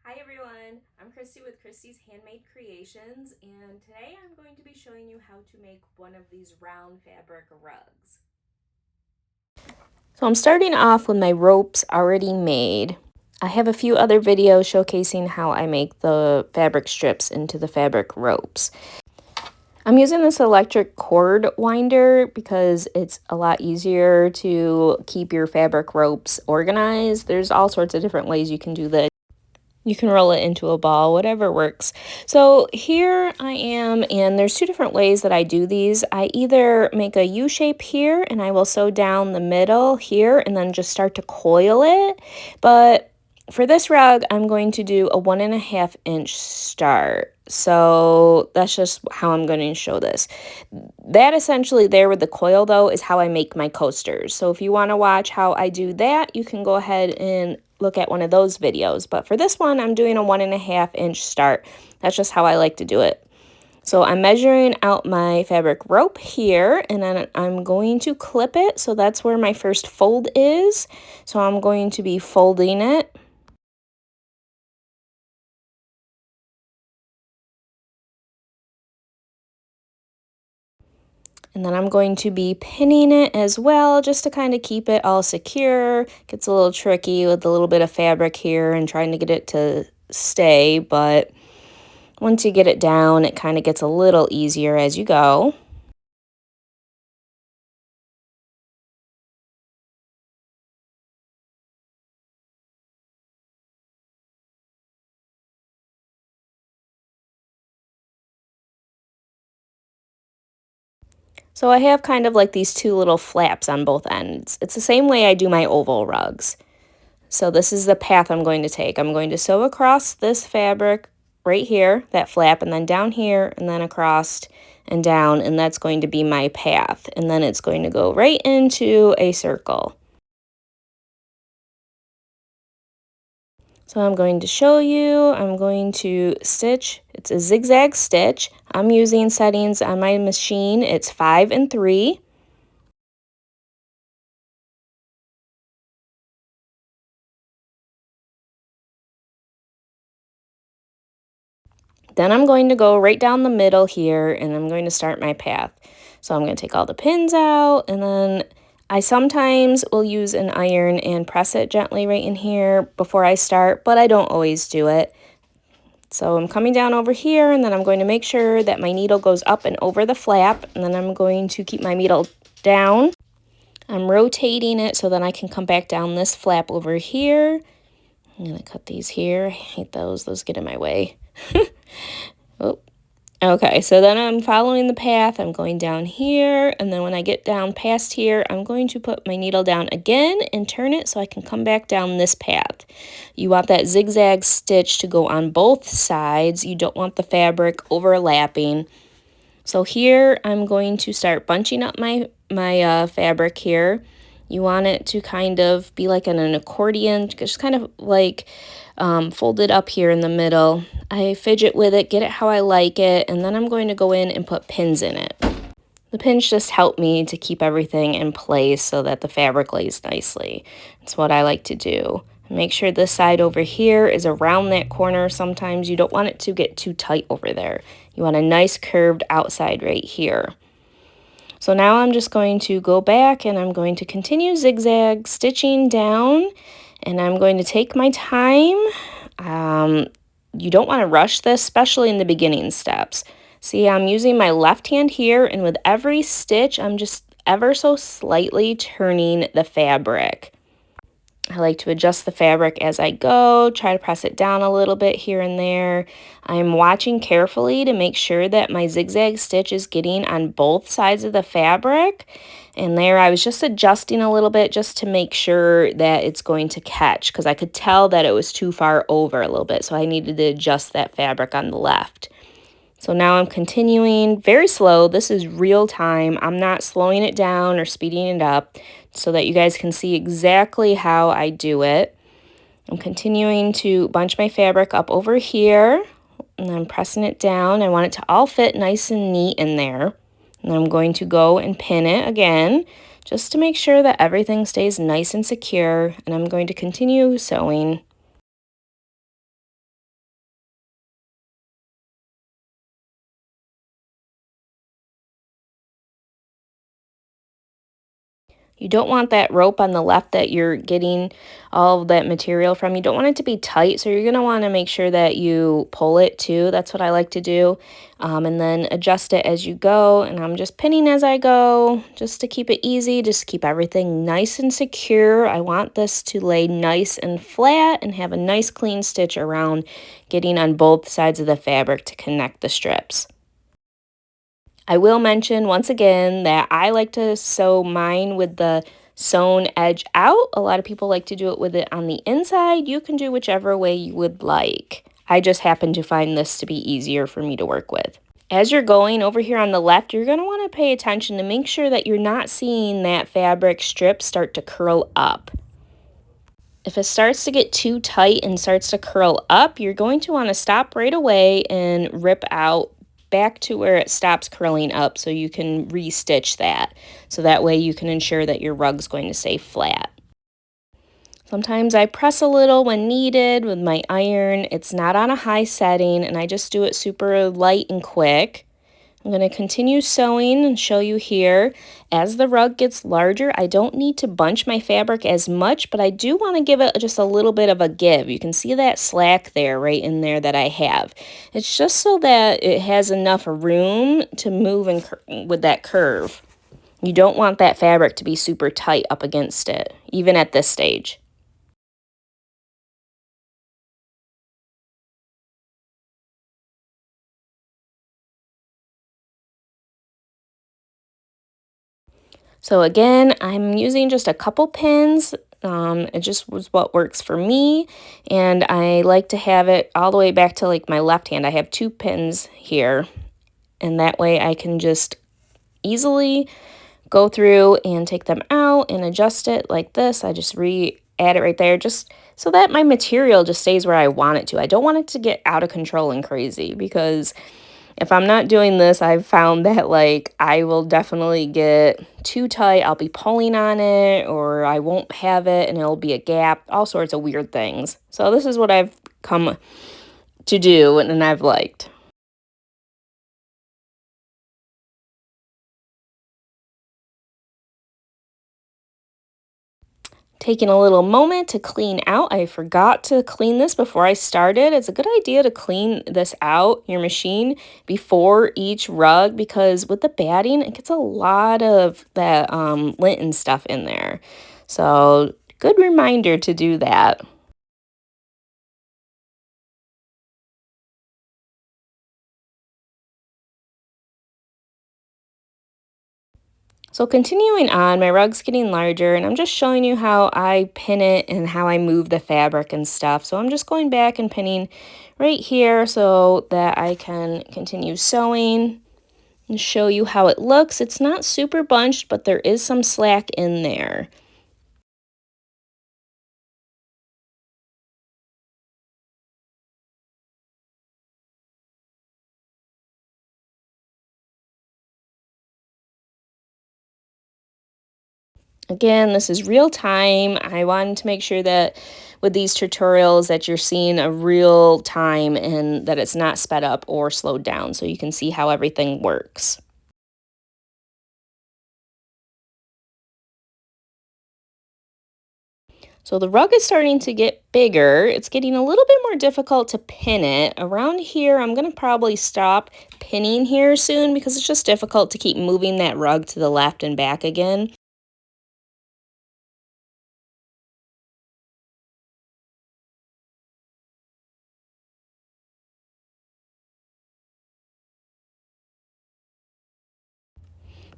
Hi everyone, I'm Christy with Christy's Handmade Creations, and today I'm going to be showing you how to make one of these round fabric rugs. So I'm starting off with my ropes already made. I have a few other videos showcasing how I make the fabric strips into the fabric ropes. I'm using this electric cord winder because it's a lot easier to keep your fabric ropes organized. There's all sorts of different ways you can do this. You can roll it into a ball, whatever works. So here I am, and there's two different ways that I do these. I either make a U shape here, and I will sew down the middle here, and then just start to coil it. But for this rug, I'm going to do a 1.5 inch start. So that's just how I'm going to show this. That essentially there with the coil though is how I make my coasters. So if you want to watch how I do that, you can go ahead and look at one of those videos. But for this one, I'm doing a 1.5 inch start. That's just how I like to do it. So I'm measuring out my fabric rope here, and then I'm going to clip it. So that's where my first fold is. So I'm going to be folding it. And then I'm going to be pinning it as well, just to kind of keep it all secure. Gets a little tricky with a little bit of fabric here and trying to get it to stay, but once you get it down, it kind of gets a little easier as you go. So I have kind of like these two little flaps on both ends. It's the same way I do my oval rugs. So this is the path I'm going to take. I'm going to sew across this fabric right here, that flap, and then down here, and then across and down, and that's going to be my path. And then it's going to go right into a circle. So I'm going to show you, I'm going to stitch, it's a zigzag stitch. I'm using settings on my machine, it's 5 and 3. Then I'm going to go right down the middle here, and I'm going to start my path. So I'm going to take all the pins out, and then I sometimes will use an iron and press it gently right in here before I start, but I don't always do it. So I'm coming down over here, and then I'm going to make sure that my needle goes up and over the flap, and then I'm going to keep my needle down. I'm rotating it so that I can come back down this flap over here. I'm going to cut these here. I hate those get in my way. Oh, okay, so then I'm following the path. I'm going down here, and then when I get down past here, I'm going to put my needle down again and turn it so I can come back down this path. You want that zigzag stitch to go on both sides. You don't want the fabric overlapping. So here I'm going to start bunching up my fabric here. You want it to kind of be like an accordion, just kind of like folded up here in the middle. I fidget with it, get it how I like it, and then I'm going to go in and put pins in it. The pins just help me to keep everything in place so that the fabric lays nicely. That's what I like to do. Make sure this side over here is around that corner. Sometimes you don't want it to get too tight over there. You want a nice curved outside right here. So now I'm just going to go back and I'm going to continue zigzag stitching down, and I'm going to take my time. You don't want to rush this, especially in the beginning steps. See, I'm using my left hand here, and with every stitch, I'm just ever so slightly turning the fabric. I like to adjust the fabric as I go, try to press it down a little bit here and there. I'm watching carefully to make sure that my zigzag stitch is getting on both sides of the fabric. And there I was just adjusting a little bit just to make sure that it's going to catch, because I could tell that it was too far over a little bit, so I needed to adjust that fabric on the left. So now I'm continuing very slow. This is real time. I'm not slowing it down or speeding it up, so that you guys can see exactly how I do it. I'm continuing to bunch my fabric up over here, and I'm pressing it down. I want it to all fit nice and neat in there. And I'm going to go and pin it again, just to make sure that everything stays nice and secure, and I'm going to continue sewing. You don't want that rope on the left that you're getting all of that material from. You don't want it to be tight, so you're going to want to make sure that you pull it too. That's what I like to do. And then adjust it as you go. And I'm just pinning as I go just to keep it easy, just keep everything nice and secure. I want this to lay nice and flat and have a nice clean stitch around, getting on both sides of the fabric to connect the strips. I will mention once again that I like to sew mine with the sewn edge out. A lot of people like to do it with it on the inside. You can do whichever way you would like. I just happen to find this to be easier for me to work with. As you're going over here on the left, you're going to want to pay attention to make sure that you're not seeing that fabric strip start to curl up. If it starts to get too tight and starts to curl up, you're going to want to stop right away and rip out back to where it stops curling up so you can re-stitch that. So that way you can ensure that your rug's going to stay flat. Sometimes I press a little when needed with my iron. It's not on a high setting and I just do it super light and quick. I'm going to continue sewing and show you here. As the rug gets larger, I don't need to bunch my fabric as much, but I do want to give it just a little bit of a give. You can see that slack there, right in there that I have. It's just so that it has enough room to move with that curve. You don't want that fabric to be super tight up against it, even at this stage. So again, I'm using just a couple pins. It just was what works for me. And I like to have it all the way back to like my left hand. I have 2 pins here. And that way I can just easily go through and take them out and adjust it like this. I just add it right there just so that my material just stays where I want it to. I don't want it to get out of control and crazy because if I'm not doing this, I've found that like I will definitely get too tight. I'll be pulling on it or I won't have it and it'll be a gap, all sorts of weird things. So this is what I've come to do and I've liked. Taking a little moment to clean out. I forgot to clean this before I started. It's a good idea to clean this out, your machine, before each rug because with the batting, it gets a lot of that lint and stuff in there. So good reminder to do that. So continuing on, my rug's getting larger and I'm just showing you how I pin it and how I move the fabric and stuff. So I'm just going back and pinning right here so that I can continue sewing and show you how it looks. It's not super bunched, but there is some slack in there. Again, this is real time. I wanted to make sure that with these tutorials that you're seeing a real time and that it's not sped up or slowed down so you can see how everything works. So the rug is starting to get bigger. It's getting a little bit more difficult to pin it. Around here, I'm going to probably stop pinning here soon because it's just difficult to keep moving that rug to the left and back again.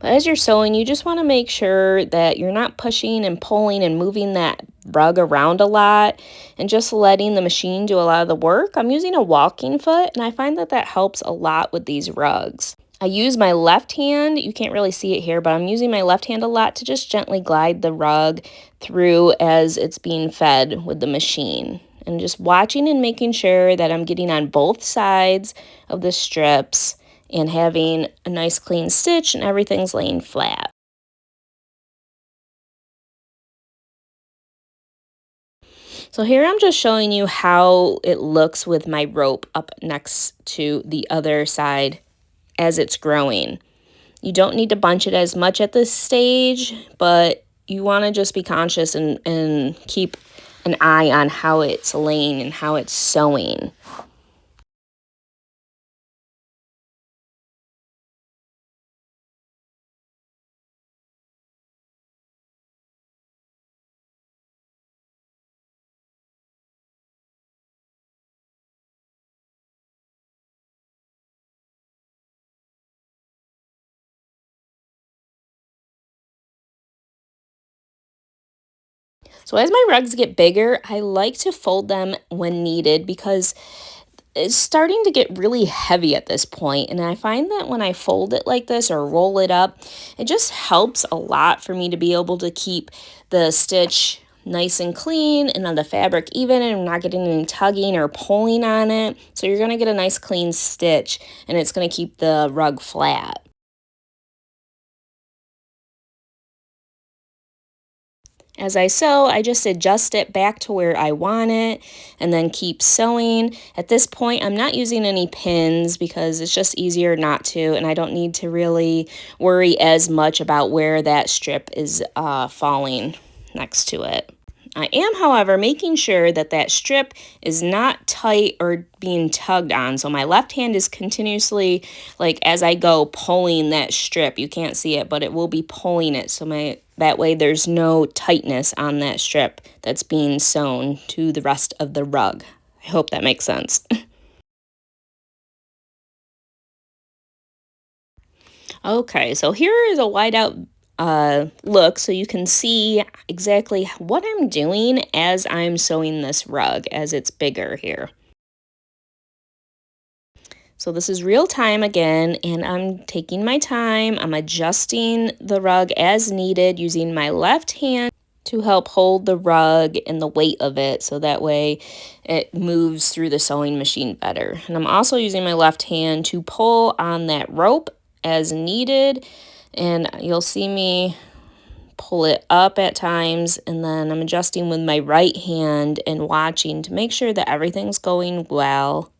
But as you're sewing, you just want to make sure that you're not pushing and pulling and moving that rug around a lot and just letting the machine do a lot of the work. I'm using a walking foot and I find that that helps a lot with these rugs. I use my left hand, you can't really see it here, but I'm using my left hand a lot to just gently glide the rug through as it's being fed with the machine. And just watching and making sure that I'm getting on both sides of the strips and having a nice clean stitch and everything's laying flat. So here I'm just showing you how it looks with my rope up next to the other side as it's growing. You don't need to bunch it as much at this stage, but you want to just be conscious and keep an eye on how it's laying and how it's sewing. So as my rugs get bigger, I like to fold them when needed because it's starting to get really heavy at this point, and I find that when I fold it like this or roll it up, it just helps a lot for me to be able to keep the stitch nice and clean and on the fabric even, and I'm not getting any tugging or pulling on it. So you're going to get a nice clean stitch, and it's going to keep the rug flat. As I sew, I just adjust it back to where I want it and then keep sewing. At this point, I'm not using any pins because it's just easier not to, and I don't need to really worry as much about where that strip is falling next to it. I am, however, making sure that that strip is not tight or being tugged on. So my left hand is continuously, like as I go, pulling that strip. You can't see it, but it will be pulling it. So that way there's no tightness on that strip that's being sewn to the rest of the rug. I hope that makes sense. Okay, so here is a wide out look so you can see exactly what I'm doing as I'm sewing this rug as it's bigger here. So this is real time again, and I'm taking my time. I'm adjusting the rug as needed using my left hand to help hold the rug and the weight of it so that way it moves through the sewing machine better. And I'm also using my left hand to pull on that rope as needed, and you'll see me pull it up at times, and then I'm adjusting with my right hand and watching to make sure that everything's going well.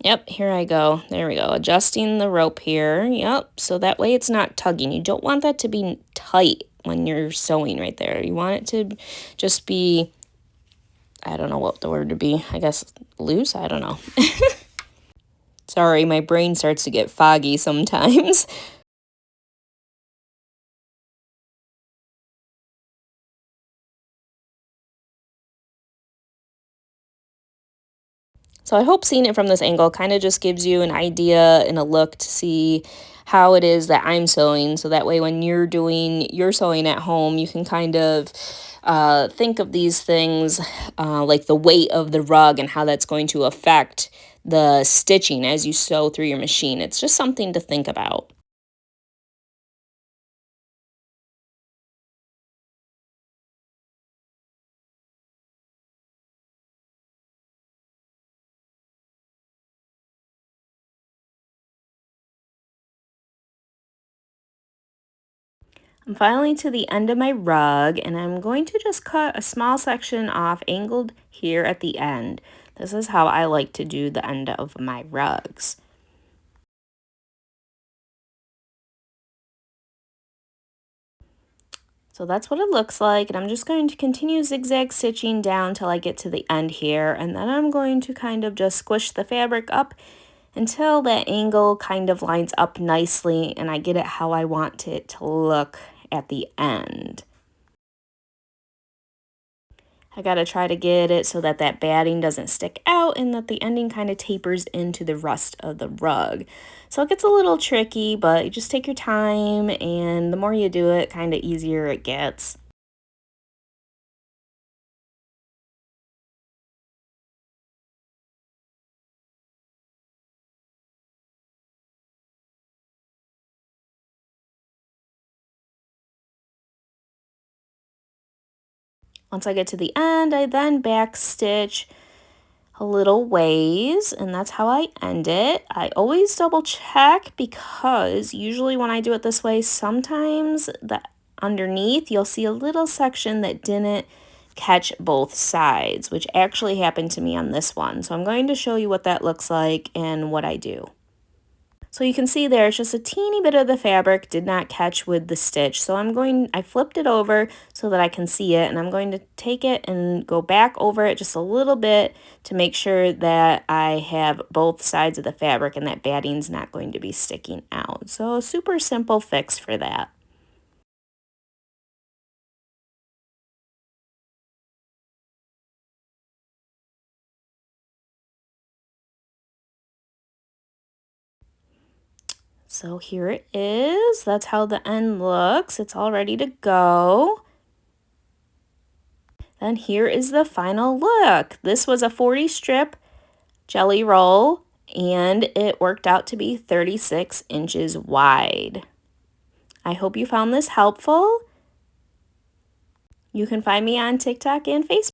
Yep, here I go. There we go. Adjusting the rope here. Yep, so that way it's not tugging. You don't want that to be tight when you're sewing right there. You want it to just be, I don't know what the word to be. I guess loose? I don't know. Sorry, my brain starts to get foggy sometimes. So I hope seeing it from this angle kind of just gives you an idea and a look to see how it is that I'm sewing. So that way when you're doing your sewing at home, you can kind of think of these things like the weight of the rug and how that's going to affect the stitching as you sew through your machine. It's just something to think about. I'm finally to the end of my rug, and I'm going to just cut a small section off angled here at the end. This is how I like to do the end of my rugs. So that's what it looks like, and I'm just going to continue zigzag stitching down till I get to the end here, and then I'm going to kind of just squish the fabric up until that angle kind of lines up nicely and I get it how I want it to look at the end. I gotta try to get it so that that batting doesn't stick out and that the ending kind of tapers into the rest of the rug. So it gets a little tricky, but you just take your time, and the more you do it, kind of easier it gets. Once I get to the end, I then back stitch a little ways, and that's how I end it. I always double check because usually when I do it this way, sometimes the underneath you'll see a little section that didn't catch both sides, which actually happened to me on this one. So I'm going to show you what that looks like and what I do. So you can see there's just a teeny bit of the fabric did not catch with the stitch. So I flipped it over so that I can see it, and I'm going to take it and go back over it just a little bit to make sure that I have both sides of the fabric and that batting's not going to be sticking out. So super simple fix for that. So here it is. That's how the end looks. It's all ready to go. Then here is the final look. This was a 40 strip jelly roll, and it worked out to be 36 inches wide. I hope you found this helpful. You can find me on TikTok and Facebook.